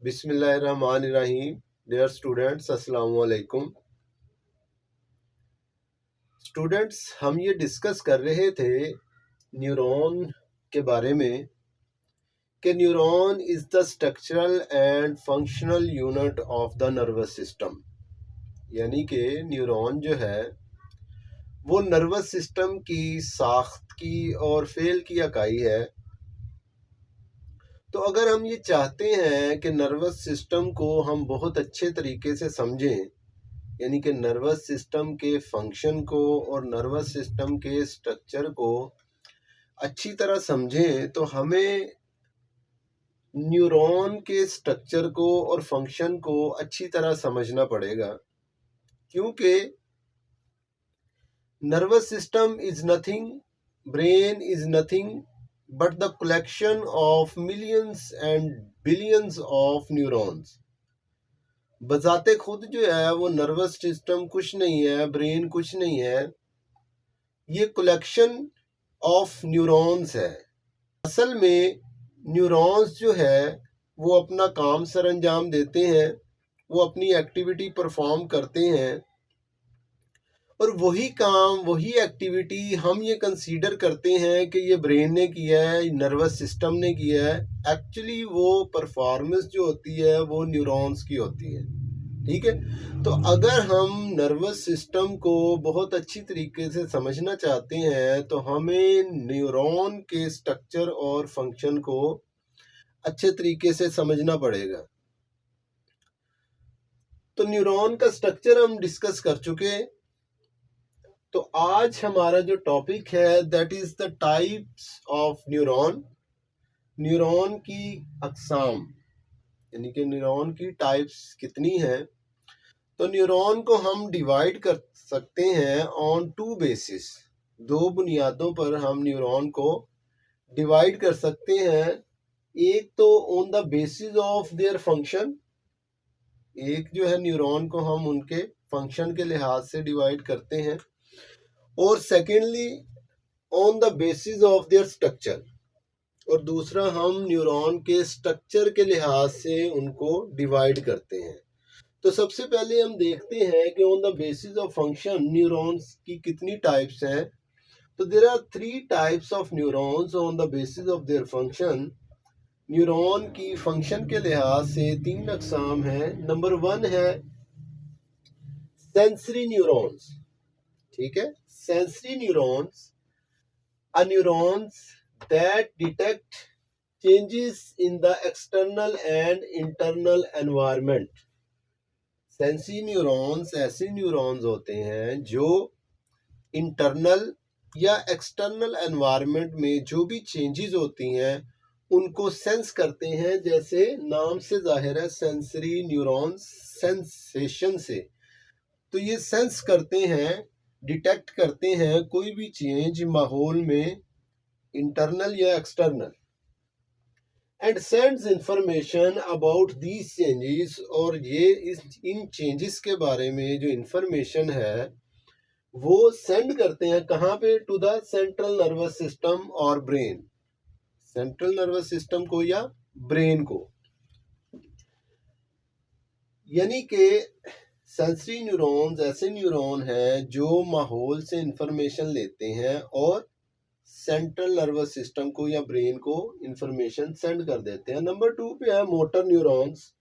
बिस्मिल्लाहिर्रहमानिर्रहीम। Dear students, अस्सलाम वालेकुम। स्टूडेंट्स, हम ये डिस्कस कर रहे थे न्यूरॉन के बारे में कि neuron is the structural and functional unit of the nervous system. यानी कि न्यूरॉन जो है वो नर्वस सिस्टम की साख्त की और फेल की इकाई है। तो अगर हम ये चाहते हैं कि नर्वस सिस्टम को हम बहुत अच्छे तरीके से समझें, यानी कि नर्वस सिस्टम के फंक्शन को और नर्वस सिस्टम के स्ट्रक्चर को अच्छी तरह समझें, तो हमें न्यूरॉन के स्ट्रक्चर को और फंक्शन को अच्छी तरह समझना पड़ेगा। क्योंकि nervous system is nothing, brain is nothing but the collection of millions and billions of neurons. बजाते खुद जो है वो नर्वस सिस्टम कुछ नहीं है, ब्रेन कुछ नहीं है, ये कलेक्शन ऑफ न्यूरॉन्स है। असल में न्यूरॉन्स जो है वो अपना काम सरअंजाम देते हैं, वो अपनी एक्टिविटी परफॉर्म करते हैं और वही काम, वही एक्टिविटी हम ये कंसीडर करते हैं कि ये ब्रेन ने किया है, नर्वस सिस्टम ने किया है। एक्चुअली वो परफॉर्मेंस जो होती है वो न्यूरॉन्स की होती है। ठीक है, तो अगर हम नर्वस सिस्टम को बहुत अच्छी तरीके से समझना चाहते हैं तो हमें न्यूरॉन के स्ट्रक्चर और फंक्शन को अच्छे तरीके से समझना पड़ेगा। तो न्यूरॉन का स्ट्रक्चर हम डिस्कस कर चुके। तो आज हमारा जो टॉपिक है that is the types of neuron. Neuron की अकसाम, यानी कि न्यूरॉन की टाइप्स कितनी हैं। तो न्यूरॉन को हम डिवाइड कर सकते हैं ऑन टू बेसिस। दो बुनियादों पर हम न्यूरॉन को डिवाइड कर सकते हैं। एक तो on the basis of their function, एक जो है न्यूरॉन को हम उनके फंक्शन के लिहाज से डिवाइड करते हैं, और secondly on the basis of there structure, और दूसरा हम न्यूरॉन के स्ट्रक्चर के लिहाज से उनको डिवाइड करते हैं। तो सबसे पहले हम देखते हैं कि on the basis of function neurons की कितनी टाइप्स हैं। तो there are 3 types of neurons on the basis of their function. Neuron की फंक्शन के लिहाज से 3 अकसाम हैं। नंबर 1 है सेंसरी न्यूरॉन्स। ठीक है, sensory neurons are neurons that detect changes in the external and internal environment. Sensory neurons ऐसे neurons होते हैं जो इंटरनल या एक्सटर्नल एनवायरनमेंट में जो भी चेंजेस होती हैं उनको सेंस करते हैं। जैसे नाम से जाहिर है, सेंसरी न्यूरॉन्स सेंसेशन से, तो ये सेंस करते हैं, डिटेक्ट करते हैं कोई भी चेंज माहौल में, इंटरनल या external, and sends information about these changes. और ये इन चेंजेस के बारे में जो इंफॉर्मेशन है वो सेंड करते हैं कहाँ पे? To the central nervous system और ब्रेन, सेंट्रल नर्वस सिस्टम को या ब्रेन को। यानी कि सेंसरी न्यूरॉन्स ऐसे न्यूरॉन हैं जो माहौल से इंफॉर्मेशन लेते हैं और सेंट्रल नर्वस सिस्टम को या ब्रेन को इंफॉर्मेशन सेंड कर देते हैं। नंबर 2 पे है motor neurons.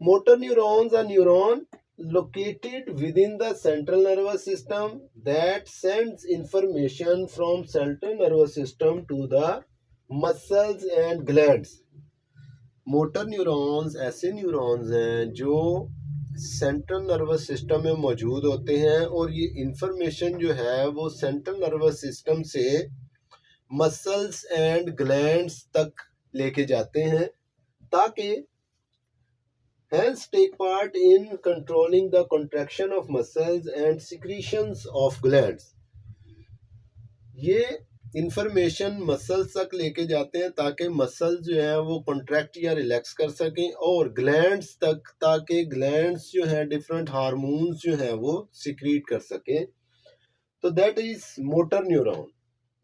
Motor neurons are neuron located within the central nervous system that sends information from central nervous system to the muscles and glands. Motor neurons ऐसे neurons हैं जो central nervous system में मौजूद होते हैं और ये इंफॉर्मेशन जो है वो सेंट्रल नर्वस सिस्टम से मसल्स एंड ग्लैंड्स तक लेके जाते हैं, ताकि hence take part in controlling the contraction of muscles and secretions of glands. ये इंफॉर्मेशन मसल्स तक लेके जाते हैं ताकि मसल्स जो है वो कॉन्ट्रैक्ट या रिलैक्स कर सकें, और ग्लैंड्स तक ताकि ग्लैंड्स जो है डिफरेंट हार्मोन्स जो है वो सिक्रीट कर सकें। तो that is motor neuron.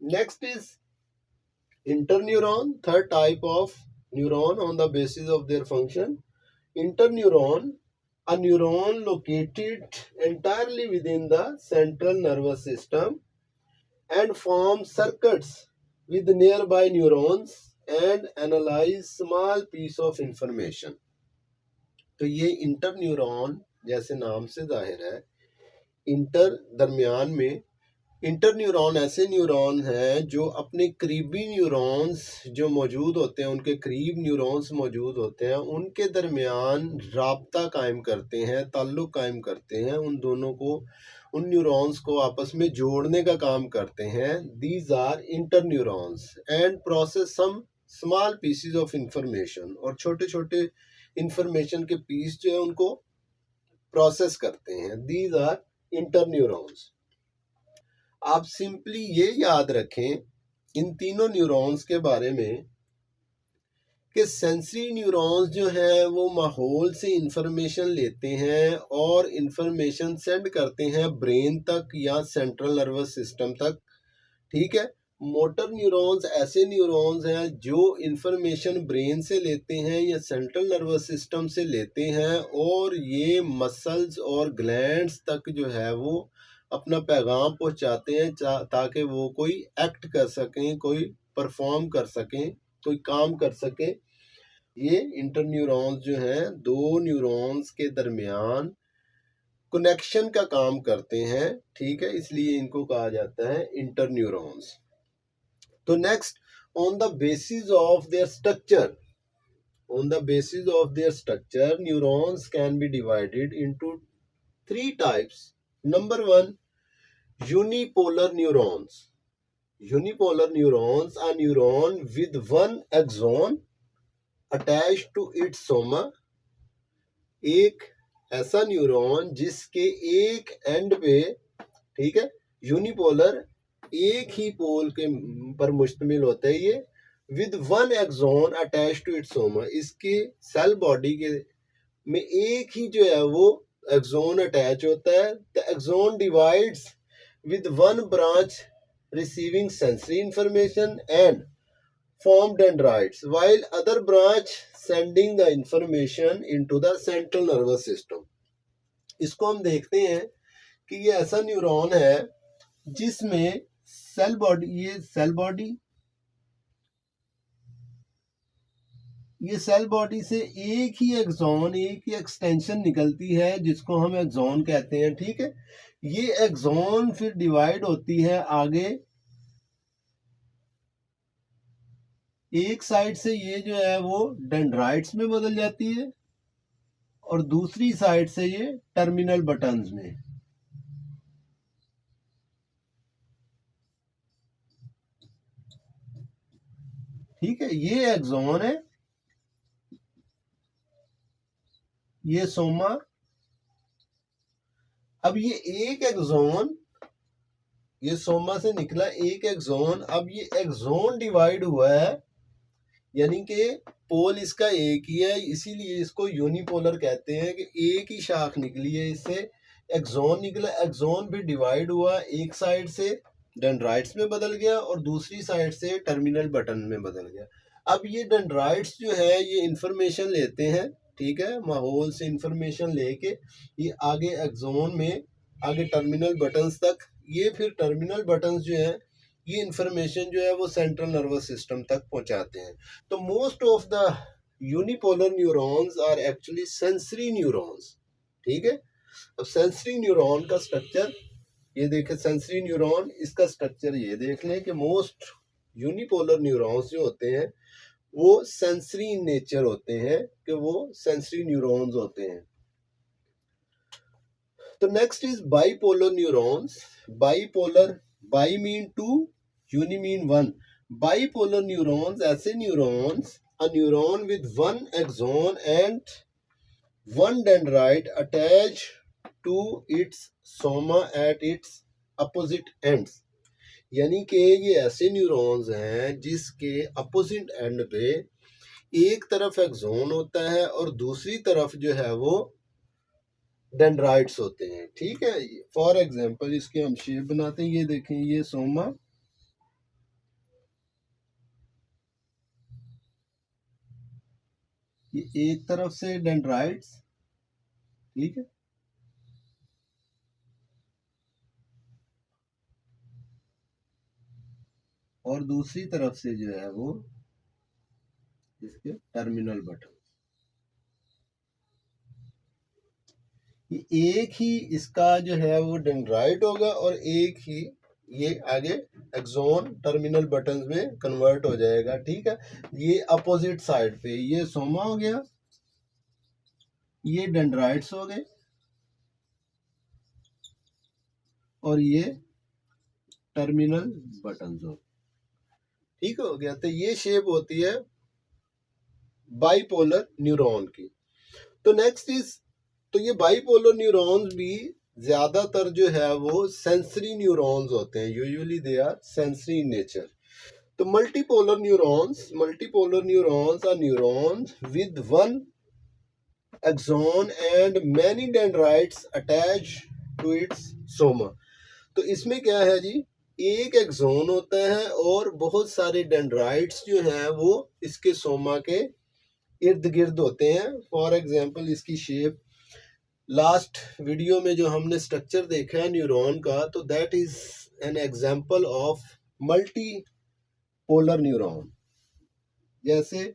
Next is interneuron, third type of Neuron on the basis of their function. Interneuron, a neuron located entirely within the central nervous system and form circuits with nearby neurons and analyze small piece of information. तो ये interneuron जैसे नाम से जाहिर है, inter दरमियान में, interneuron ऐसे न्यूरॉन हैं जो अपने करीबी न्यूरॉन्स जो मौजूद होते हैं, उनके करीब न्यूरॉन्स मौजूद होते हैं, उनके दरमियान राब्ता कायम करते हैं, ताल्लुक़ कायम करते हैं, उन दोनों को, उन न्यूरॉन्स को आपस में जोड़ने का काम करते हैं. These are interneurons and process some small pieces of information, और छोटे छोटे इंफॉर्मेशन के पीस जो है उनको प्रोसेस करते हैं. These are interneurons. आप सिंपली ये याद रखें इन तीनों न्यूरॉन्स के बारे में कि सेंसरी न्यूरॉन्स जो हैं वो माहौल से इंफॉर्मेशन लेते हैं और इंफॉर्मेशन सेंड करते हैं ब्रेन तक या सेंट्रल नर्वस सिस्टम तक. ठीक है. मोटर न्यूरॉन्स ऐसे न्यूरॉन्स हैं जो इंफॉर्मेशन ब्रेन से लेते हैं या सेंट्रल नर्वस सिस्टम से लेते हैं और ये मसल्स और ग्लैंड्स तक जो है वो अपना पैगाम पहुंचाते हैं ताकि वो कोई एक्ट कर सकें, कोई परफॉर्म कर सकें, कोई काम कर सकें. ये इंटरन्यूरॉन्स जो हैं दो न्यूरॉन्स के दरमियान कनेक्शन का काम करते हैं. ठीक है, इसलिए इनको कहा जाता है इंटरन्यूरॉन्स. तो next, on the basis of there structure, neurons can be divided into 3 types. Number 1, unipolar neurons. Unipolar neurons are neuron with one axon attached to its soma. एक ऐसा न्यूरॉन जिसके एक एंड पे, ठीक है, यूनिपोलर एक ही पोल के पर मुश्तमिल होता है ये, with one axon attach to its soma. इसके सेल बॉडी के में एक ही जो है वो एक्सोन अटैच होता है. The axon divides with one branch receiving sensory information and form dendrites, while other branch sending the information into the central nervous system. इसको हम देखते हैं कि ये ऐसा न्यूरॉन है जिसमें सेल बॉडी, ये सेल बॉडी से एक ही एक्सोन, एक ही एक्सटेंशन निकलती है जिसको हम एक्सोन कहते हैं. ठीक है. ये एक्सोन फिर डिवाइड होती है आगे, एक साइड से ये जो है वो डेंड्राइट्स में बदल जाती है और दूसरी साइड से ये टर्मिनल बटन्स में. ठीक है. ये एक्सोन है, ये सोमा. अब ये एक एक्सोन, ये सोमा से निकला एक एक्सोन, अब ये एक्सोन डिवाइड हुआ है, यानी कि पोल इसका एक ही है, इसीलिए इसको यूनिपोलर कहते हैं कि एक ही शाख निकली है, इससे एक्सोन निकला. एक्सोन भी डिवाइड हुआ, एक साइड से डेंड्राइट्स में बदल गया और दूसरी साइड से टर्मिनल बटन में बदल गया. अब ये डेंड्राइट्स जो है ये इंफॉर्मेशन लेते हैं, ठीक है, माहौल से इंफॉर्मेशन लेके ये आगे एक्सोन में, आगे टर्मिनल बटन्स तक, ये फिर टर्मिनल बटन्स जो है ये इंफॉर्मेशन जो है वो सेंट्रल नर्वस सिस्टम तक पहुंचाते हैं. तो most of the unipolar neurons are actually sensory neurons. ठीक है. अब सेंसरी न्यूरॉन का स्ट्रक्चर ये देखें, सेंसरी न्यूरॉन, इसका स्ट्रक्चर ये देख लें कि मोस्ट यूनिपोलर न्यूरॉन्स जो होते हैं वो सेंसरी इन नेचर होते हैं, कि वो सेंसरी न्यूरॉन्स होते हैं. तो next is bipolar neurons. Bipolar, bi mean two, uni mean one. Bipolar neurons ऐसे neurons, a neuron with one axon and one dendrite attached to its soma at its opposite ends. यानी कि ये ऐसे neurons हैं जिसके opposite and पे एक तरफ एक्सोन होता है और दूसरी तरफ जो है वो डेंड्राइट्स होते हैं. ठीक है. फॉर एग्जांपल इसके हम शेप बनाते हैं. ये देखें, ये सोमा, ये एक तरफ से डेंड्राइट्स, ठीक है, और दूसरी तरफ से जो है वो इसके टर्मिनल बटन। ये एक ही इसका जो है वो डेंड्राइट होगा और एक ही ये आगे एक्सोन टर्मिनल बटन में कन्वर्ट हो जाएगा, ठीक है। ये अपोजिट साइड पे ये सोमा हो गया, ये डेंड्राइट्स हो गए और ये टर्मिनल बटन हो, ठीक हो गया। तो ये शेप होती है बाइपोलर न्यूरॉन की। तो नेक्स्ट इज, तो ये बाइपोलर न्यूरॉन्स भी ज्यादातर जो है वो सेंसरी न्यूरॉन्स होते हैं, usually they are sensory in nature. तो multipolar neurons are neurons with one axon and many dendrites attach to its soma. तो इसमें क्या है जी, एक एक्सॉन होता है और बहुत सारे डेंड्राइट्स जो हैं वो इसके सोमा के इर्द गिर्द होते हैं। फॉर एग्जाम्पल इसकी शेप, लास्ट वीडियो में जो हमने स्ट्रक्चर देखा है न्यूरॉन का, तो that is an example of multi polar neuron. जैसे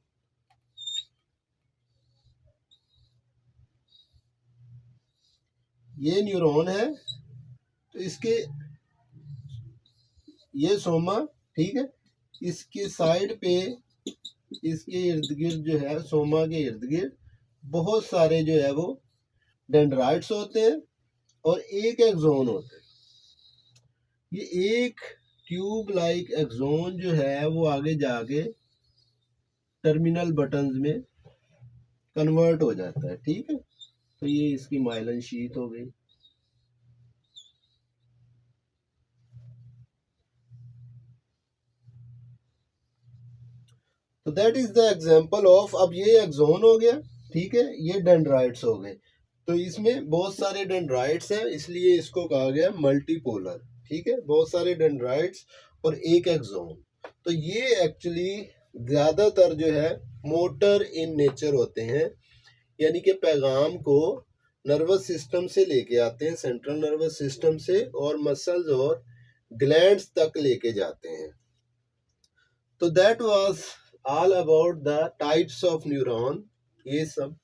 ये न्यूरॉन है, तो इसके ये सोमा, ठीक है, इसके साइड पे इसके इर्द गिर्द जो है सोमा के इर्द गिर्द बहुत सारे जो है वो डेंड्राइट्स होते हैं और एक एक्सोन होता है। ये एक ट्यूब लाइक एक्सोन जो है वो आगे जाके टर्मिनल बटन्स में कन्वर्ट हो जाता है, ठीक है। तो ये इसकी माइलन शीट हो गई। तो that is the example of, अब ये एक्सोन हो गया, ठीक है, ये डेंड्राइट्स हो गए। तो इसमें बहुत सारे डेंड्राइट्स हैं, इसलिए इसको कहा गया मल्टीपोलर, ठीक है, बहुत सारे डेंड्राइट्स और एक एक्सोन। तो ये एक्चुअली ज्यादातर जो है मोटर इन नेचर होते हैं, यानी कि पैगाम को नर्वस सिस्टम से लेके आते हैं, सेंट्रल नर्वस सिस्टम से, और मसल्स और ग्लैंड्स तक लेके जाते हैं। तो that was all about the types of neuron. ये सब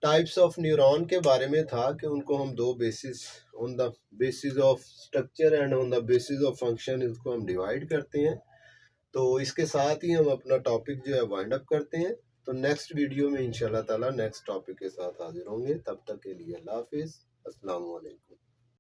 टाइप्स ऑफ न्यूरॉन के बारे में था कि उनको हम दो basis, on the basis of structure and on the basis of function, इसको हम डिवाइड करते हैं। तो इसके साथ ही हम अपना टॉपिक जो है वाइंड अप करते हैं। तो नेक्स्ट वीडियो में इंशाल्लाह ताला नेक्स्ट टॉपिक के साथ हाजिर होंगे। तब तक के लिए अल्लाह हाफिज़, अस्सलाम वालेकुम।